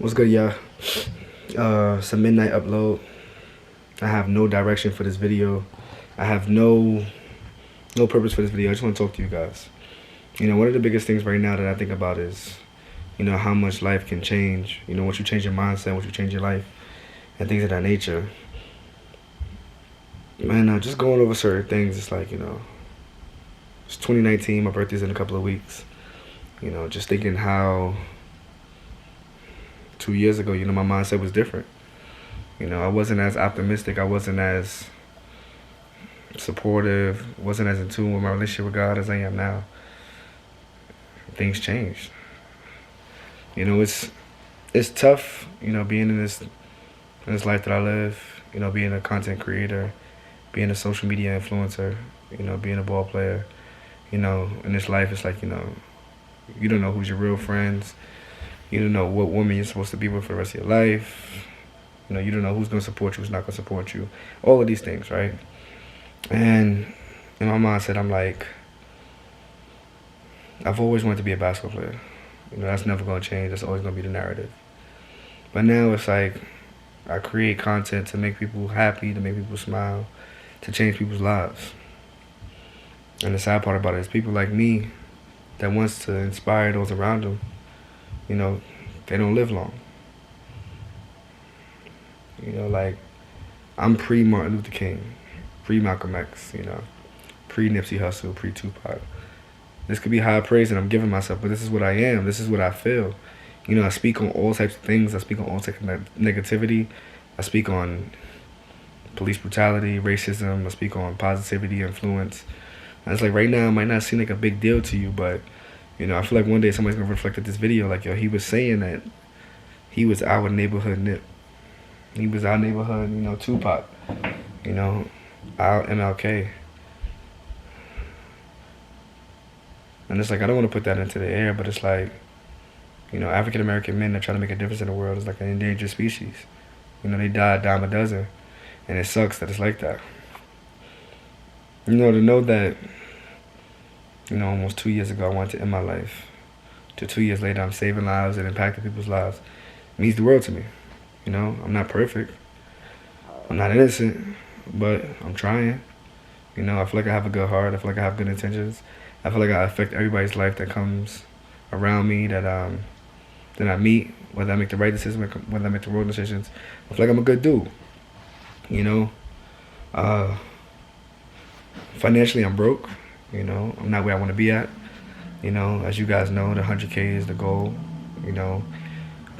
What's good, y'all? It's a midnight upload. I have no direction for this video. I have no purpose for this video. I just want to talk to you guys. One of the biggest things right now that I think about is, how much life can change. Once you change your mindset, once you change your life, and things of that nature. Man, just going over certain things, it's like, it's 2019, my birthday's in a couple of weeks. Just thinking how 2 years ago, my mindset was different. I wasn't as optimistic. I wasn't as supportive. Wasn't as in tune with my relationship with God as I am now. Things changed. It's tough, being in this life that I live. Being a content creator, being a social media influencer. Being a ball player. In this life, it's like, you don't know who's your real friends. You don't know what woman you're supposed to be with for the rest of your life. You don't know who's going to support you, who's not going to support you. All of these things, right? And in my mindset, I'm like, I've always wanted to be a basketball player. That's never going to change. That's always going to be the narrative. But now it's like I create content to make people happy, to make people smile, to change people's lives. And the sad part about it is people like me that wants to inspire those around them, they don't live long. Like, I'm pre-Martin Luther King, pre-Malcolm X, pre-Nipsey Hussle, pre-Tupac. This could be high praise that I'm giving myself, but this is what I am. This is what I feel. I speak on all types of things. I speak on all types of negativity. I speak on police brutality, racism. I speak on positivity, influence. And it's like right now it might not seem like a big deal to you, but, I feel like one day somebody's going to reflect at this video like, yo, he was saying that he was our neighborhood Nip. He was our neighborhood, Tupac, our MLK. And it's like, I don't want to put that into the air, but it's like, African-American men that try to make a difference in the world is like an endangered species. They die a dime a dozen, and it sucks that it's like that. To know that, almost 2 years ago I wanted to end my life, to 2 years later I'm saving lives and impacting people's lives, means the world to me. I'm not perfect. I'm not innocent, but I'm trying. I feel like I have a good heart. I feel like I have good intentions. I feel like I affect everybody's life that comes around me, that I meet, whether I make the right decision, whether I make the wrong decisions. I feel like I'm a good dude. Financially, I'm broke. I'm not where I want to be at. As you guys know, the 100K is the goal. I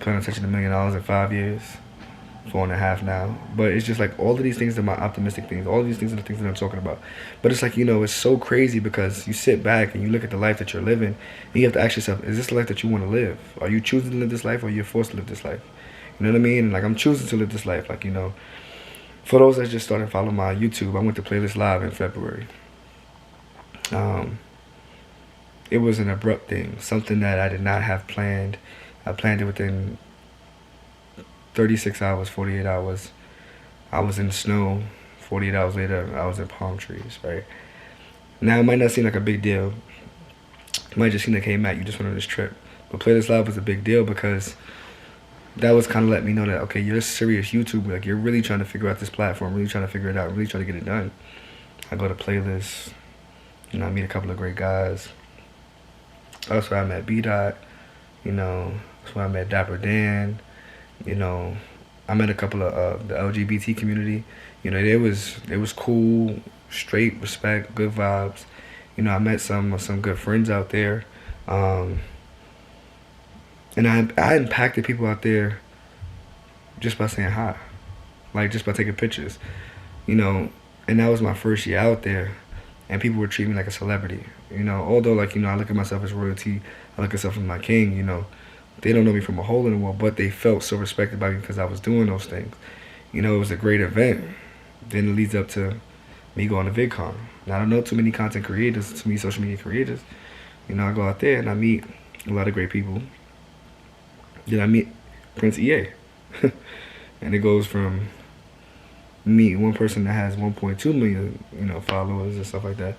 plan on touching $1 million in 5 years, 4.5 now. But it's just like all of these things are my optimistic things. All of these things are the things that I'm talking about. But it's like, it's so crazy because you sit back and you look at the life that you're living, and you have to ask yourself, is this the life that you want to live? Are you choosing to live this life, or you're forced to live this life? You know what I mean? And like, I'm choosing to live this life. Like, for those that just started following my YouTube, I went to Playlist Live in February. It was an abrupt thing, something that I did not have planned. I planned it within 36 hours, 48 hours. I was in the snow. 48 hours later, I was in palm trees, right? Now, it might not seem like a big deal. It might just seem like, hey, Matt, you just went on this trip. But Playlist Live was a big deal because that was kind of letting me know that, okay, you're a serious YouTuber. Like, you're really trying to figure out this platform, really trying to figure it out, really trying to get it done. I go to Playlist. I meet a couple of great guys. That's where I met B-Dot. That's where I met Dapper Dan. I met a couple of the LGBT community. It was cool, straight respect, good vibes. I met some good friends out there. And I impacted people out there just by saying hi. Like, just by taking pictures. And that was my first year out there. And people were treating me like a celebrity. Although, like, I look at myself as royalty. I look at myself as my king, They don't know me from a hole in the wall, but they felt so respected by me because I was doing those things. It was a great event. Then it leads up to me going to VidCon. Now, I don't know too many content creators, too many social media creators. I go out there and I meet a lot of great people. Then I meet Prince EA. And it goes from me, one person that has 1.2 million, followers and stuff like that,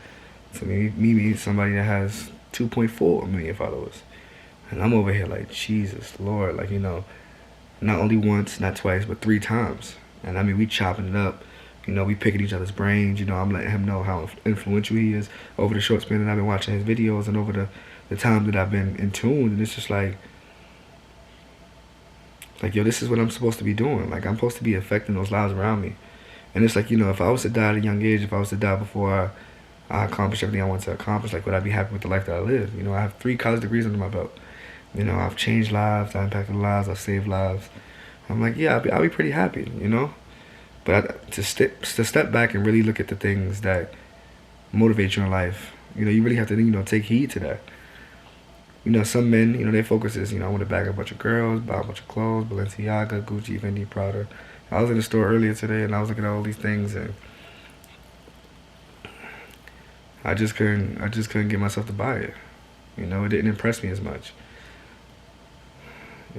to me meet somebody that has 2.4 million followers. And I'm over here like, Jesus, Lord, like, Not only once, not twice, but 3 times. And I mean, we chopping it up. You know, we picking each other's brains. You know, I'm letting him know how influential he is over the short span that I've been watching his videos and over the time that I've been in tune. And it's just like, yo, this is what I'm supposed to be doing. Like, I'm supposed to be affecting those lives around me. And it's like, you know, if I was to die at a young age, if I was to die before I accomplished everything I wanted to accomplish, like, would I be happy with the life that I live? You know, I have 3 college degrees under my belt. You know, I've changed lives, I've impacted lives, I've saved lives. I'm like, yeah, I'll be pretty happy, you know? But to step back and really look at the things that motivate you in life, you know, you really have to, you know, take heed to that. You know, some men, you know, their focus is, you know, I want to bag a bunch of girls, buy a bunch of clothes, Balenciaga, Gucci, Fendi, Prada. I was in the store earlier today and I was looking at all these things and I just couldn't get myself to buy it. You know, it didn't impress me as much.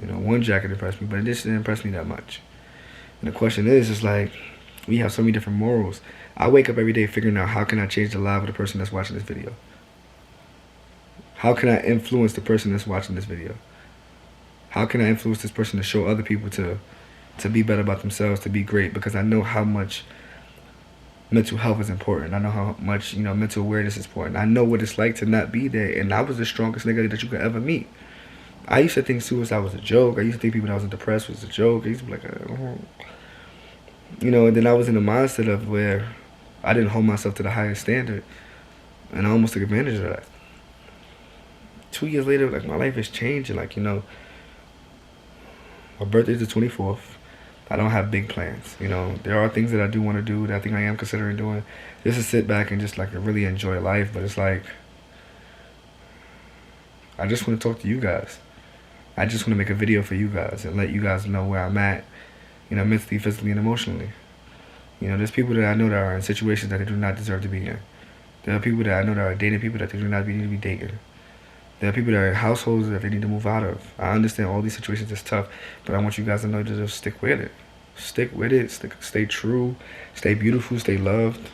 You know, one jacket impressed me, but it just didn't impress me that much. And the question is like, we have so many different morals. I wake up every day figuring out how can I change the life of the person that's watching this video? How can I influence the person that's watching this video? How can I influence this person to show other people to be better about themselves, to be great? Because I know how much mental health is important. I know how much, you know, mental awareness is important. I know what it's like to not be there. And I was the strongest nigga that you could ever meet. I used to think suicide was a joke. I used to think people that was depressed was a joke. I used to be like, you know, and then I was in the mindset of where I didn't hold myself to the highest standard. And I almost took advantage of that. 2 years later, like, my life is changing. Like, you know, my birthday's the 24th. I don't have big plans. You know, there are things that I do want to do that I think I am considering doing. Just to sit back and just, like, really enjoy life. But it's like, I just want to talk to you guys. I just want to make a video for you guys and let you guys know where I'm at, you know, mentally, physically, and emotionally. You know, there's people that I know that are in situations that they do not deserve to be in. There are people that I know that are dating people that they do not need to be dating. There are people that are in households that they need to move out of. I understand all these situations is tough, but I want you guys to know to just stick with it. Stick with it. Stay true. Stay beautiful. Stay loved.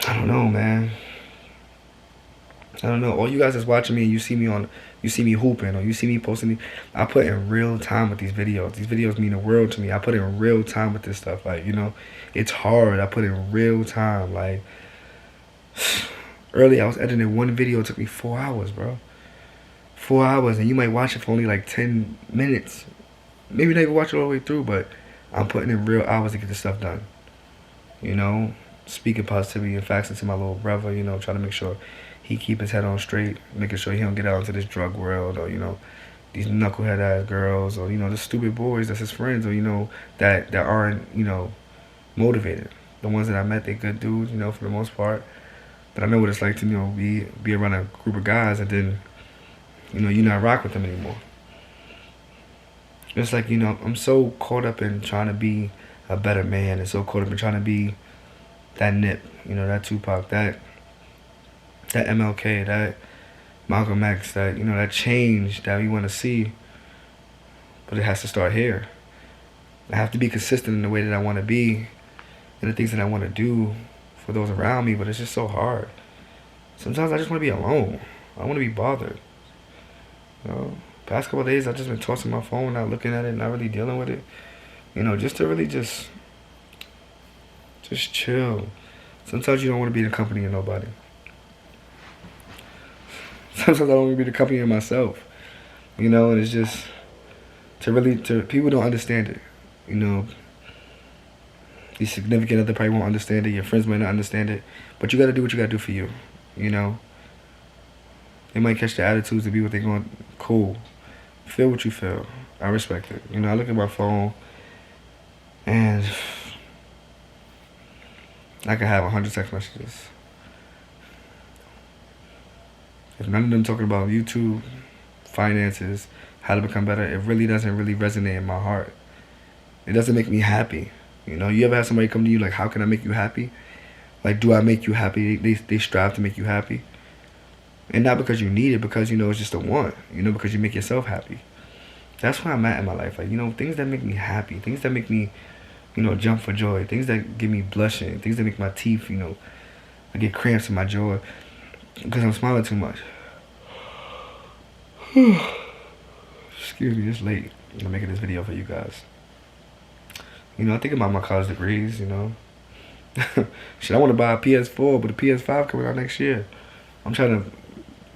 I don't know, man. I don't know. All you guys that's watching me and you see me hooping or you see me posting, I put in real time with these videos. These videos mean the world to me. I put in real time with this stuff. Like, you know, it's hard. I put in real time. Like, early I was editing one video. It took me 4 hours, bro. 4 hours, and you might watch it for only like 10 minutes. Maybe not even watch it all the way through, but I'm putting in real hours to get this stuff done. You know, speaking positivity and facts into my little brother, you know, trying to make sure he keep his head on straight, making sure he don't get out into this drug world or, you know, these knucklehead ass girls or, you know, the stupid boys that's his friends or, you know, that aren't, you know, motivated. The ones that I met, they good dudes, you know, for the most part. But I know what it's like to, you know, be around a group of guys and then, you know, you not rock with them anymore. It's like, you know, I'm so caught up in trying to be a better man and so caught up in trying to be that Nip, you know, that Tupac, that MLK, that Malcolm X, that, you know, that change that we want to see. But it has to start here. I have to be consistent in the way that I want to be and the things that I want to do for those around me, but it's just so hard. Sometimes I just want to be alone. I want to be bothered. You know, past couple of days I've just been tossing my phone, not looking at it, not really dealing with it. You know, just to really just chill. Sometimes you don't want to be in the company of nobody. Sometimes I don't want to be the company of myself. You know, and it's just people don't understand it. You know, your significant other probably won't understand it. Your friends might not understand it. But you got to do what you got to do for you. You know, they might catch the attitudes to be what they're going. Cool. Feel what you feel. I respect it. You know, I look at my phone and I could have 100 text messages. If none of them talking about YouTube, finances, how to become better, it really doesn't really resonate in my heart. It doesn't make me happy. You know, you ever have somebody come to you like, how can I make you happy? Like, do I make you happy? They strive to make you happy. And not because you need it, because, you know, it's just a want. You know, because you make yourself happy. That's where I'm at in my life. Like, you know, things that make me happy. Things that make me, you know, jump for joy. Things that give me blushing. Things that make my teeth, you know, I get cramps in my jaw because I'm smiling too much. Excuse Excuse me, it's late. I'm making this video for you guys. I think about my college degrees, Shit, I want to buy a PS4, but the PS5 coming out next year. I'm trying to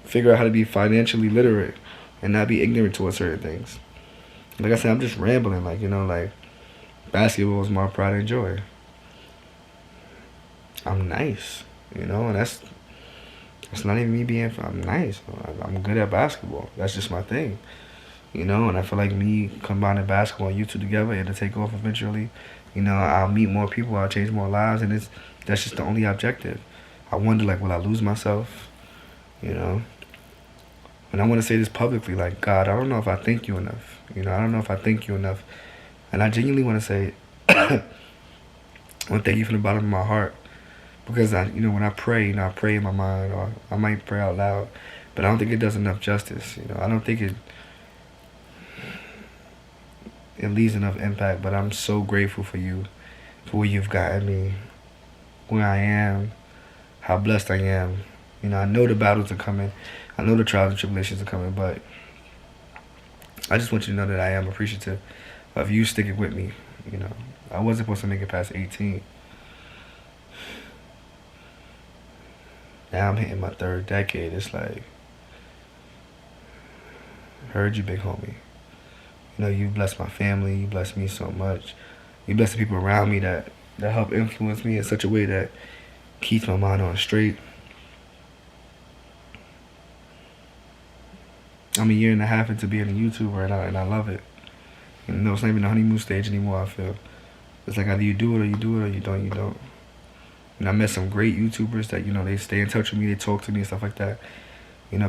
figure out how to be financially literate and not be ignorant towards certain things. Like I said, I'm just rambling, like basketball is my pride and joy. I'm nice, and that's not even me being, I'm nice. I'm good at basketball. That's just my thing, and I feel like me combining basketball and YouTube together, it'll take off eventually. I'll meet more people, I'll change more lives, and that's just the only objective. I wonder, like, will I lose myself, And I want to say this publicly, like, God, I don't know if I thank you enough. I don't know if I thank you enough. And I genuinely want to say, I want to thank you from the bottom of my heart. Because, when I pray, I pray in my mind, or I might pray out loud. But I don't think it does enough justice. I don't think it leaves enough impact. But I'm so grateful for you, for where you've gotten me, where I am, how blessed I am. I know the battles are coming. I know the trials and tribulations are coming, but I just want you to know that I am appreciative of you sticking with me. I wasn't supposed to make it past 18. Now I'm hitting my 3rd decade. It's like, heard you, big homie. You blessed my family. You blessed me so much. You blessed the people around me that help influence me in such a way that keeps my mind on straight. I'm a year and a half into being a YouTuber, and I love it. It's not even the honeymoon stage anymore, I feel. It's like either you do it or you do it, or you don't. And I met some great YouTubers that, they stay in touch with me, they talk to me and stuff like that.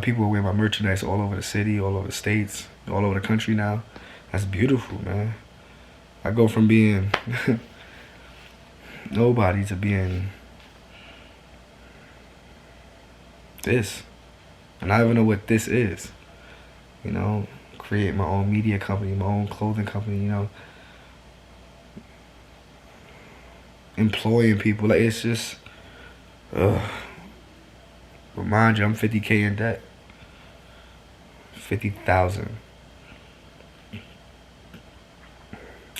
People wear my merchandise all over the city, all over the states, all over the country now. That's beautiful, man. I go from being nobody to being this. And I don't even know what this is. Create my own media company, my own clothing company, employing people. Like, it's just, remind you, I'm 50K in debt. 50,000.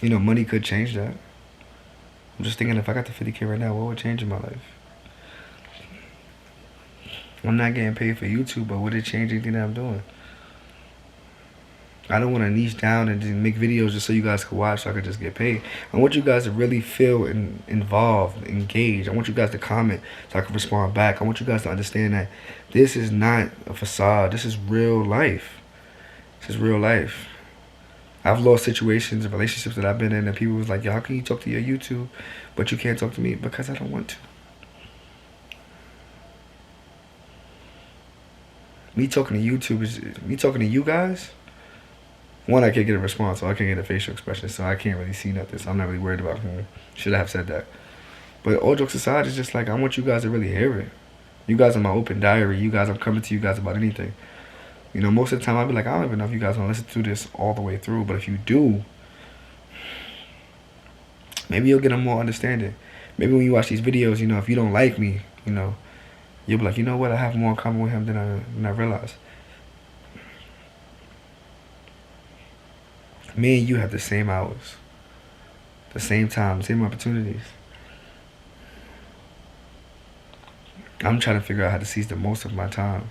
Money could change that. I'm just thinking, if I got the 50K right now, what would change in my life? I'm not getting paid for YouTube, but would it change anything that I'm doing? I don't want to niche down and just make videos just so you guys can watch, so I could just get paid. I want you guys to really feel involved, engaged. I want you guys to comment so I can respond back. I want you guys to understand that this is not a facade. This is real life. This is real life. I've lost situations and relationships that I've been in, and people was like, yo, how can you talk to your YouTube, but you can't talk to me? Because I don't want to. Me talking to YouTube is me talking to you guys. One, I can't get a response, so I can't get a facial expression, so I can't really see nothing, so I'm not really worried about him. Should I have said that? But all jokes aside, it's just like, I want you guys to really hear it. You guys are my open diary. You guys, I'm coming to you guys about anything. Most of the time I'll be like, I don't even know if you guys want to listen to this all the way through, but if you do, maybe you'll get a more understanding. Maybe when you watch these videos, if you don't like me, you'll be like, you know what, I have more in common with him than I realized. Me and you have the same hours, the same time, same opportunities. I'm trying to figure out how to seize the most of my time.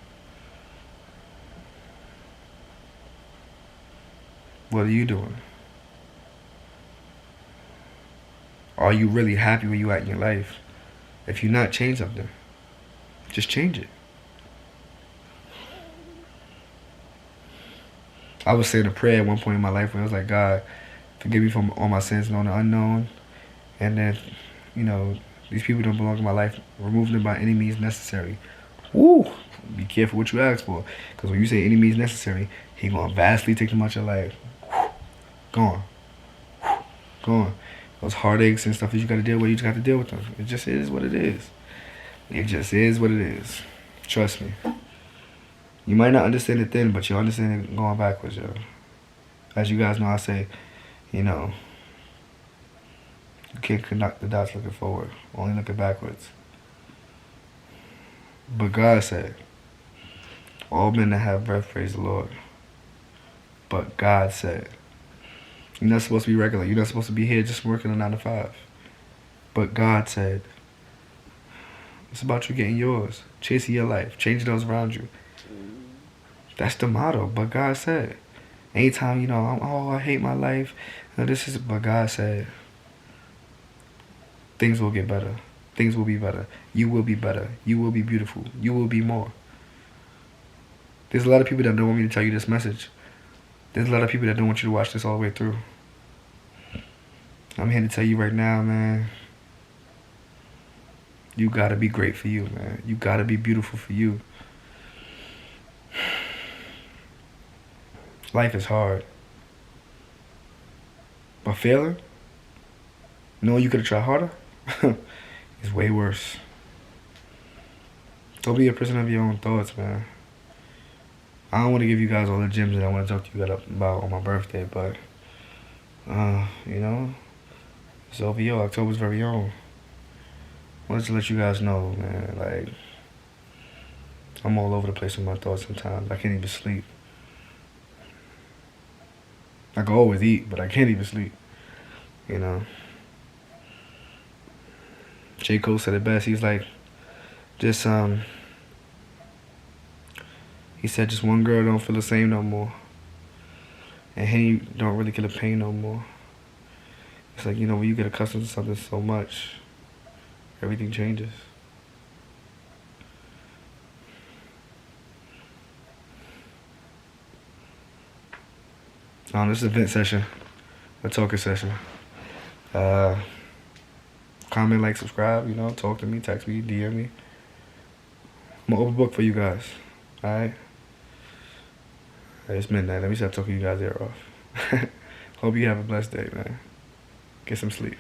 What are you doing? Are you really happy where you at in your life? If you're not, change something. Just change it. I was saying a prayer at one point in my life where I was like, God, forgive me for all my sins known and unknown. And then, these people don't belong in my life. Remove them by any means necessary. Woo! Be careful what you ask for. Because when you say any means necessary, he going to vastly take them out your life. Gone. Gone. Those heartaches and stuff that you got to deal with, you just got to deal with them. It just is what it is. It just is what it is. Trust me. You might not understand it then, but you'll understand it going backwards, yo. As you guys know, I say, you can't connect the dots looking forward, only looking backwards. But God said, all men that have breath, praise the Lord. But God said. You're not supposed to be regular. You're not supposed to be here just working a 9 to 5. But God said. It's about you getting yours. Chasing your life. Changing those around you. That's the motto. But God said. Anytime, I hate my life. But God said. Things will get better. Things will be better. You will be better. You will be beautiful. You will be more. There's a lot of people that don't want me to tell you this message. There's a lot of people that don't want you to watch this all the way through. I'm here to tell you right now, man. You gotta be great for you, man. You gotta be beautiful for you. Life is hard. But failing, knowing you could have tried harder, is way worse. Don't be a prisoner of your own thoughts, man. I don't want to give you guys all the gems that I want to talk to you guys about on my birthday, but, it's OVO, October's very own. I wanted to let you guys know, man, like, I'm all over the place with my thoughts sometimes. I can't even sleep. I can always eat, but I can't even sleep, J. Cole said it best. He's like, just, he said just one girl don't feel the same no more. And he don't really get the pain no more. It's like, when you get accustomed to something so much, everything changes. This is a vent session, a talking session. Comment, like, subscribe, talk to me, text me, DM me. I'm an open book for you guys, alright? It's midnight, let me stop talking you guys' ear off. Hope you have a blessed day, man. Get some sleep.